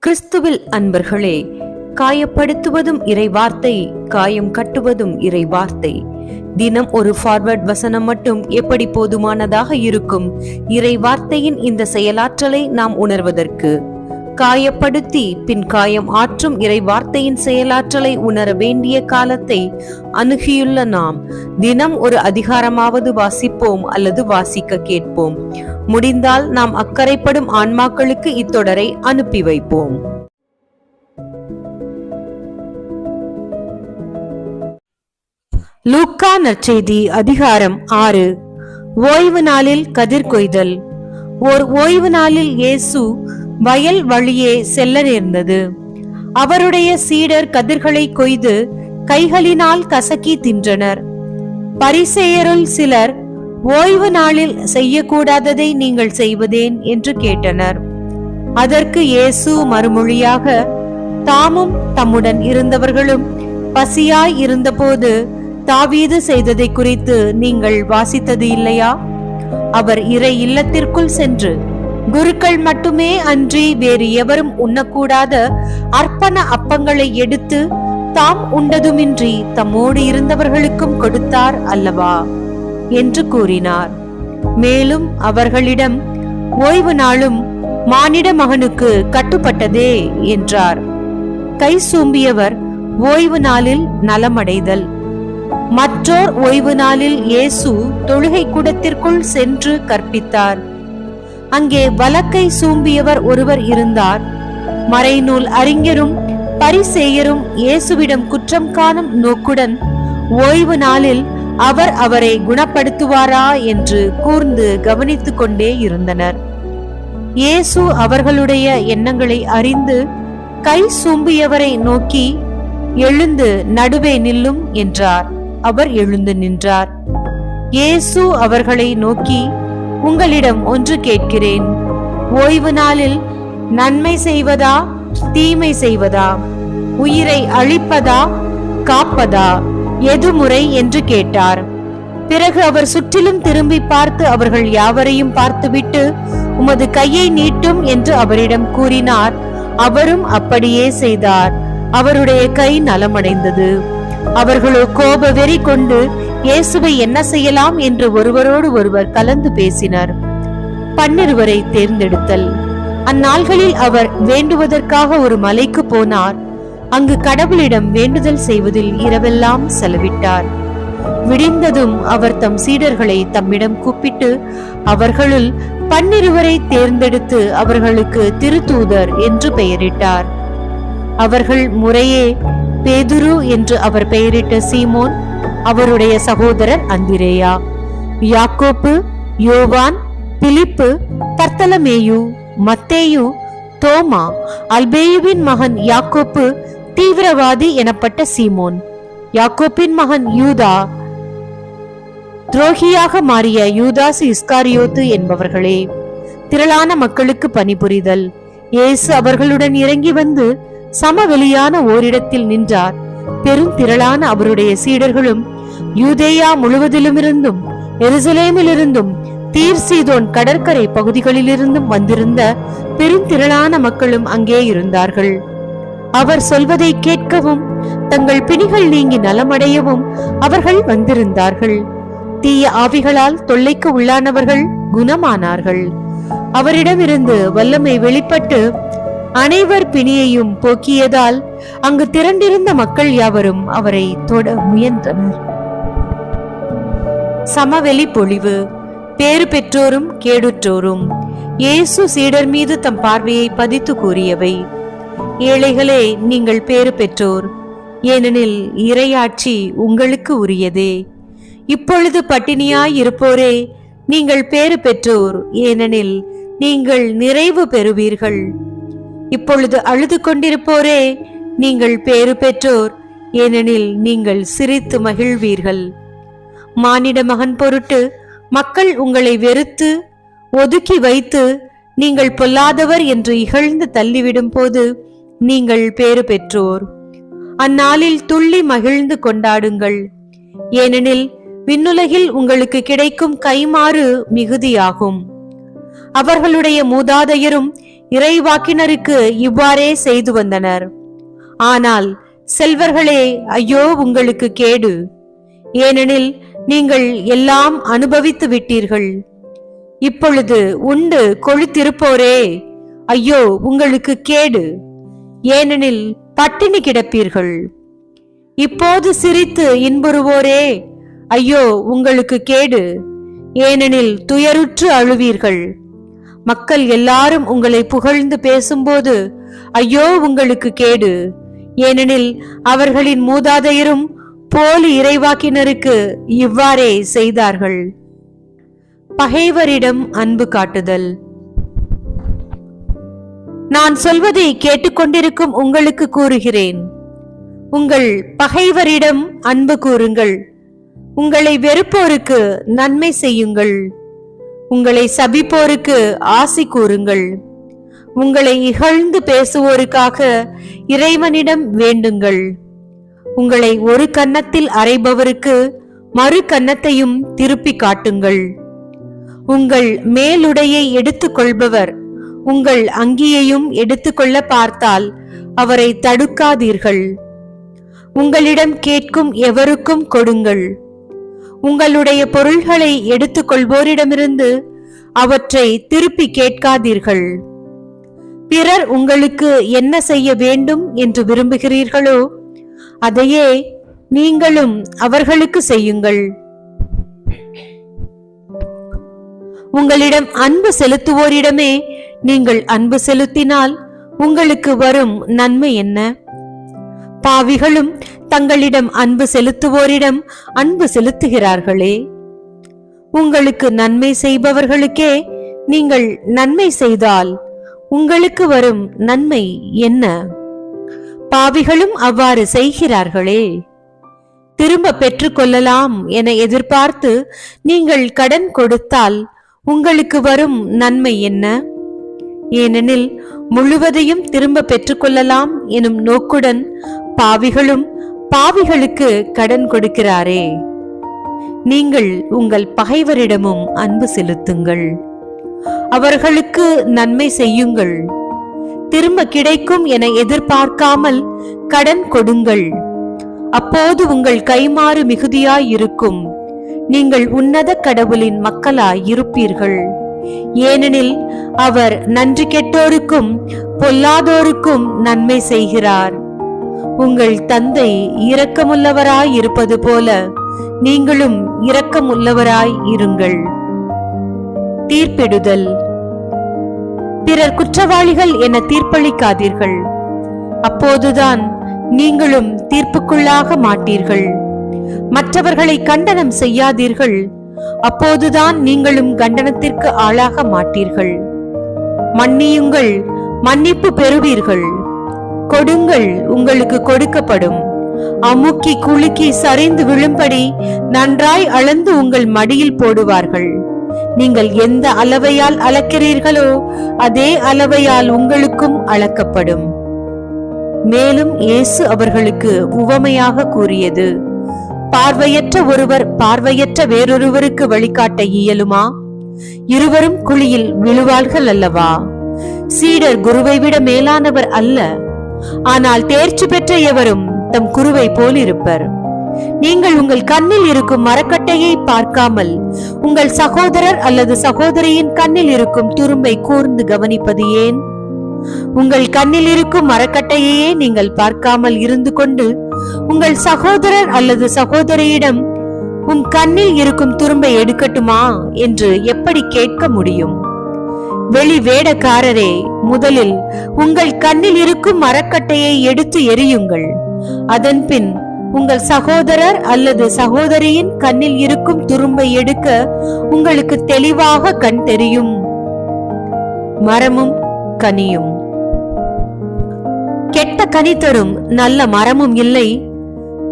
கிறிஸ்துவில் அன்பர்களே, காயப்படுத்துவதும் இறை வார்த்தை, காயம் கட்டுவதும் இறை வார்த்தை. தினம் ஒரு ஃபார்வர்ட் வசனம் மட்டும் எப்படி போதுமானதாக இருக்கும் இறை வார்த்தையின் இந்த செயலாற்றலை நாம் உணர்வதற்கு? காயப்படுத்தி பின் காயம் ஆற்றும் இறை வார்த்தையின் செயலாற்றலை உணர வேண்டிய காலத்தை அணுகியுள்ள நாம் தினம் ஒரு அதிகாரமாவது வாசிப்போம் அல்லது வாசிக்க கேட்போம். முடிந்தால் நாம் அக்கறைப்படும் ஆன்மாக்களுக்கு இத்தொடரை அனுப்பி வைப்போம். லூக்கா நற்செய்தி அதிகாரம் 6. ஓய்வு நாளில் கதிர் கொய்தல். ஓர் ஓய்வு நாளில் இயேசு வயல் வழியே செல்ல நேர்ந்தது. அவருடைய சீடர் கதிர்களை கொய்து கைகளினால் கசக்கி தின்றனர். பரிசேயருள் சிலர், ஓய்வு நாளில் செய்யக்கூடாததை நீங்கள் செய்வதேன் என்று கேட்டனர். அதற்கு இயேசு மறுமொழியாக, தாமும் தம்முடன் இருந்தவர்களும் பசியாய் இருந்தபோது தாவீது செய்ததை குறித்து நீங்கள் வாசித்தது இல்லையா? அவர் இறை இல்லத்திற்குள் சென்று குருக்கள் மட்டுமே அன்றி வேறு எவரும் உண்ணக்கூடாத அர்ப்பண அப்பங்களை எடுத்து தாம் உண்டதுமின்றி தம்மோடு இருந்தவர்களுக்கும் கொடுத்தார் அல்லவா என்று கூறினார். மேலும் அவர்களிடம், ஓய்வு நாளும் மானிட மகனுக்கு கட்டுப்பட்டதே என்றார். கை சூம்பியவர் ஓய்வு நாளில் நலமடைதல். மற்றோர் ஓய்வு நாளில் இயேசு தொழுகை கூடத்திற்குள் சென்று கற்பித்தார். அங்கே வலக்கை சூம்பியவர் ஒருவர் இருந்தார். மறைநூல் அறிஞரும் பரிசேயரும் இயேசுவிடம் குற்றம் காணும் நோக்குடன் ஓய்வு நாளில் அவர் அவரை குணப்படுத்துவாரா என்று கூர்ந்து கவனித்துக் கொண்டே இருந்தனர். இயேசு அவர்களுடைய எண்ணங்களை அறிந்து கை சூம்பியவரை நோக்கி, எழுந்து நடுவே நில்லும் என்றார். அவர் எழுந்து நின்றார். இயேசு அவர்களை நோக்கி, உங்களிடம் ஒன்று கேட்கிறேன். ஓய்வு நாளில் நன்மை செய்வதா தீமை செய்வதா, உயிரை அழிப்பதா காப்பதா, எது முறை என்று கேட்டார். பிறகு அவர் சுற்றிலும் திரும்பி பார்த்து அவர்கள் யாவரையும் பார்த்துவிட்டு, உமது கையை நீட்டும் என்று அவரிடம் கூறினார். அவரும் அப்படியே செய்தார். அவருடைய கை நலமடைந்தது. அவர்களோ கோப வெறி கொண்டு இயேசுவை என்ன செய்யலாம் என்று ஒருவரோடு ஒருவர் கலந்து பேசினர். 12 தேர்ந்தெடுத்தல். அந்நாள்களில் அவர் வேண்டுவதற்காக ஒரு மலைக்கு போனார். அங்கு கடவுளிடம் வேண்டுதல் செய்வதில் இரவெல்லாம் செலவிட்டார். விடிந்ததும் அவர் தம் சீடர்களை தம்மிடம் கூப்பிட்டு அவர்களுள் 12 தேர்ந்தெடுத்து அவர்களுக்கு திருத்தூதர் என்று பெயரிட்டார். அவர்கள் முறையே பேதுரு என்று அவர் பெயரிட்ட சீமோன், அவருடைய சகோதரர் அந்திரேயா, யாக்கோப்பு, யோவான், பிலிப்பு, பர்த்தலமேயு, மத்தேயு, தோமா, அல்பேயுவின் மகன் யாக்கோப்பு, தீவிரவாதி எனப்பட்ட சீமோன், யாக்கோப்பின் மகன் யூதா, துரோகியாக மாறிய யூதாசு இஸ்காரியோத்து என்பவர்களே. திரளான மக்களுக்கு பணிபுரிதல். இயேசு அவர்களுடன் இறங்கி வந்து சமவெளியான ஓரிடத்தில் நின்றார். பெரும் திரளான அவருடைய சீடர்களும் யூதேயா முழுவதிலுமிருந்தும் எருசலேமிலிருந்தும் தீர் சீதோன் கடற்கரை பகுதிகளிலிருந்தும் வந்திருந்த பெரும் திரளான மக்களும் அங்கே இருந்தார்கள். அவர் சொல்வதை கேட்கவும் தங்கள் பிணிகள் நீங்கி நலமடையவும் அவர்கள் வந்திருந்தார்கள். தீய ஆவிகளால் தொல்லைக்கு உள்ளானவர்கள் குணமானார்கள். அவரிடமிருந்து வல்லமை வெளிப்பட்டு அனைவர் பிணியையும் போக்கியதால் அங்கு திரண்டிருந்த மக்கள் யாவரும் அவரை தொட முயன்றனர். சமவெளி பொழிவு. பேறு பெற்றோரும் கேடுற்றோரும். இயேசு சீடர் மீது தம் பார்வையை பதித்து கூறியவை. ஏழைகளே, நீங்கள் பேறு பெற்றோர், ஏனெனில் இறையாட்சி உங்களுக்கு உரியதே. இப்பொழுது பட்டினியாய் இருப்போரே, நீங்கள் பேறு பெற்றோர், ஏனெனில் நீங்கள் நிறைவு பெறுவீர்கள். இப்பொழுது அழுது கொண்டிருப்போரே, நீங்கள் பேறு பெற்றோர், ஏனெனில் நீங்கள் சிரித்து மகிழ்வீர்கள். மானிட மகன் பொருட்டு மக்கள் உங்களை வெறுத்து ஒதுக்கி வைத்து நீங்கள் பொல்லாதவர் என்று இகழ்ந்து தள்ளிவிடும் போது நீங்கள் பேறு பெற்றோர். அந்நாளில் துள்ளி மகிழ்ந்து கொண்டாடுங்கள், ஏனெனில் விண்ணுலகில் உங்களுக்கு கிடைக்கும் கைமாறு மிகுதியாகும். அவர்களுடைய மூதாதையரும் இறைவாக்கினருக்கு இவ்வாறே செய்து வந்தனர். ஆனால் செல்வர்களே, ஐயோ உங்களுக்கு கேடு! ஏனெனில் நீங்கள் எல்லாம் அனுபவித்து விட்டீர்கள். இப்பொழுது உண்டு கொழுத்திருப்போரே, ஐயோ உங்களுக்கு கேடு! ஏனெனில் பட்டினி கிடப்பீர்கள். இப்போது சிரித்து இன்புறுவோரே, ஐயோ உங்களுக்கு கேடு! ஏனெனில் துயருற்று அழுவீர்கள். மக்கள் எல்லாரும் உங்களை புகழ்ந்து பேசும்போது ஐயோ உங்களுக்கு கேடு! ஏனெனில் அவர்களின் மூதாதையரும் போலி இறைவாக்கினருக்கு இவ்வாறே செய்தார்கள். பகைவரிடம் அன்பு காட்டுதல். நான் சொல்வதை கேட்டுக்கொண்டிருக்கும் உங்களுக்கு கூறுகிறேன், உங்கள் பகைவரிடம் அன்பு கூறுங்கள். உங்களை வெறுப்போருக்கு நன்மை செய்யுங்கள். உங்களை சபிப்போருக்கு ஆசி கூறுங்கள். உங்களை இகழ்ந்து பேசுவோருக்காக இறைவனிடம் வேண்டுங்கள். உங்களை ஒரு கன்னத்தில் அறைபவருக்கு மறு கன்னத்தையும் திருப்பி காட்டுங்கள். உங்கள் மேலுடையை எடுத்துக் கொள்பவர் உங்கள் அங்கியையும் எடுத்துக்கொள்ள பார்த்தால் அவரை தடுக்காதீர்கள். உங்களிடம் கேட்கும் எவருக்கும் கொடுங்கள். உங்களுடைய பொருள்களை எடுத்துக் கொள்வோரிடமிருந்து அவற்றை திருப்பி கேட்காதீர்கள். பிறர் உங்களுக்கு என்ன செய்ய வேண்டும் என்று விரும்புகிறீர்களோ அதையே நீங்களும் அவர்களுக்கு செய்யுங்கள். உங்களிடம் அன்பு செலுத்துவோரிடமே நீங்கள் அன்பு செலுத்தினால் உங்களுக்கு வரும் நன்மை என்ன? பாவிகளும் தங்களிடம் அன்பு செலுத்துவோரிடம் அன்பு செலுத்துகிறார்களே. உங்களுக்கு நன்மை செய்பவர்களுக்கே நீங்கள் நன்மை செய்தால் உங்களுக்கு வரும் நன்மை என்ன? பாவிகளும் அவ்வாறு செய்கிறார்களே. திரும்ப பெற்றுக்கொள்ளலாம் என எதிர்பார்த்து நீங்கள் கடன் கொடுத்தால் உங்களுக்கு வரும் நன்மை என்ன? ஏனெனில் முழுவதையும் திரும்ப பெற்றுக்கொள்ளலாம் எனும் நோக்குடன் பாவிகளும் பாவிகளுக்கு கடன் கொடுக்கிறாரே. நீங்கள் உங்கள் பகைவரிடமும் அன்பு செலுத்துங்கள். அவர்களுக்கு நன்மை செய்யுங்கள். திரும்ப கிடைக்கும் என எதிர்பார்க்காமல் கடன் கொடுங்கள். அப்போது உங்கள் கைமாறு மிகுதியாய் இருக்கும். நீங்கள் உன்னத கடவுளின் மக்களாய் இருப்பீர்கள். ஏனெனில் அவர் நன்றி கெட்டோருக்கும் பொல்லாதோருக்கும் நன்மை செய்கிறார். உங்கள் தந்தை இரக்கமுள்ளவராய் இருப்பது போல நீங்களும் இரக்கமுள்ளவராய் இருங்கள். தீர்ப்பிடுதல். பிறர் குற்றவாளிகள் என தீர்ப்பளிக்காதீர்கள். அப்போதுதான் நீங்களும் தீர்ப்புக்குள்ளாக மாட்டீர்கள். மற்றவர்களை கண்டனம் செய்யாதீர்கள். அப்போதுதான் நீங்களும் கண்டனத்திற்கு ஆளாக மாட்டீர்கள். மன்னியுங்கள், மன்னிப்பு பெறுவீர்கள். கொடுங்கள், உங்களுக்கு கொடுக்கப்படும். அமுக்கி குலுக்கி சரிந்து விழும்படி நன்றாய் அளந்து உங்கள் மடியில் போடுவார்கள். நீங்கள் எந்த அளவையால் அளக்கிறீர்களோ அதே அளவையால் உங்களுக்கும் அளக்கப்படும். மேலும் இயேசு அவர்களுக்கு உவமையாக கூறியது, பார்வையற்ற ஒருவர் பார்வையற்ற வேறொருவருக்கு வழிகாட்ட இயலுமா? இருவரும் குழியில் விழுவார்கள் அல்லவா? சீடர் குருவை விட மேலானவர் அல்ல. ஆனால் தேர்ச்சி பெற்ற எவரும் தம் குருவை போல் இருப்பர். நீங்கள் உங்கள் கண்ணில் இருக்கும் மரக்கட்டையை பார்க்காமல் உங்கள் சகோதரர் அல்லது சகோதரியின் கண்ணில் இருக்கும் துரும்பை கூர்ந்து கவனிப்பது ஏன்? உங்கள் கண்ணில் இருக்கும் மரக்கட்டையே நீங்கள் பார்க்காமல் இருந்து கொண்டு உங்கள் சகோதரர் அல்லது சகோதரியிடம் உன் கண்ணில் இருக்கும் துரும்பை எடுக்கட்டுமா என்று எப்படி கேட்க முடியும்? வெளி வேடக்காரரே, முதலில் உங்கள் கண்ணில் இருக்கும் மரக்கட்டையை எடுத்து எரியுங்கள். அதன் பின் உங்கள் சகோதரர் அல்லது சகோதரியின் கண்ணில் இருக்கும் துரும்பை எடுக்க உங்களுக்கு தெளிவாக கண் தெரியும். மரமும் கனியும். கெட்ட கனி தரும் நல்ல மரமும் இல்லை,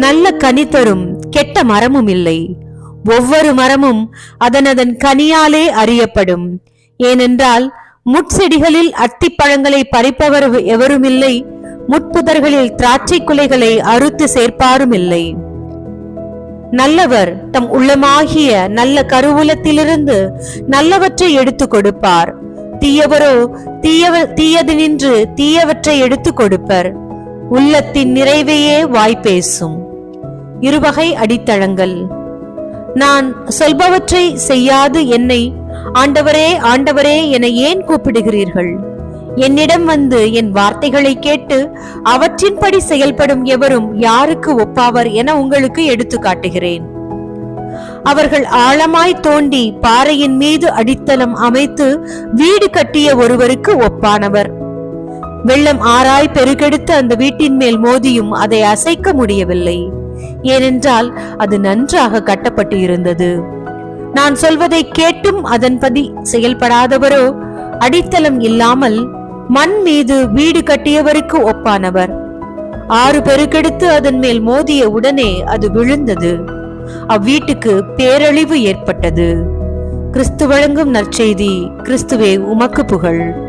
நல்ல கனி தரும் கெட்ட மரமும் இல்லை. ஒவ்வொரு மரமும் அதனதன் கனியாலே அறியப்படும். ஏனென்றால் முட்செடிகளில் அத்திப்பழங்களை பறிப்பவர் எவரும் இல்லை, முட்புதர்களில் திராட்சை குலைகளை அறுத்து சேர்ப்பாரும் இல்லை. நல்லவர் தம் உள்ளமாகிய நல்ல கருவூலத்திலிருந்து நல்லவற்றை எடுத்து கொடுப்பார். தீயவரோ தீயது நின்று தீயவற்றை எடுத்து கொடுப்பர். உள்ளத்தின் நிறைவையே வாய் பேசும். இருவகை அடித்தளங்கள். நான் சொல்பவற்றை செய்யாது என்னை ஆண்டவரே ஆண்டவரே என ஏன் கூப்பிடுகிறீர்கள்? என்னிடம் வந்து என் வார்த்தைகளை கேட்டு அவற்றின்படி செயல்படும் எவரும் யாருக்கு ஒப்பாவர் என உங்களுக்கு எடுத்து காட்டுகிறேன். அவர்கள் ஆழமாய் தோண்டி பாறையின் மீது அடித்தளம் அமைத்து வீடு கட்டிய ஒருவருக்கு ஒப்பானவர். வெள்ளம் ஆராய் பெருகெடுத்து அந்த வீட்டின் மேல் மோதியும் அதை அசைக்க முடியவில்லை. ஏனென்றால் அது நன்றாக கட்டப்பட்டு இருந்தது. நான் சொல்வதை கேட்டும் அதன்படி செயல்படாதவரோ அடித்தளம் இல்லாமல் மண் மீது வீடு கட்டியவருக்கு ஒப்பானவர். ஆறு பெருக்கெடுத்து அதன் மேல் மோதிய உடனே அது விழுந்தது. அவ்வீட்டுக்கு பேரழிவு ஏற்பட்டது. கிறிஸ்து வழங்கும் நற்செய்தி. கிறிஸ்துவே உமக்கு புகழ்.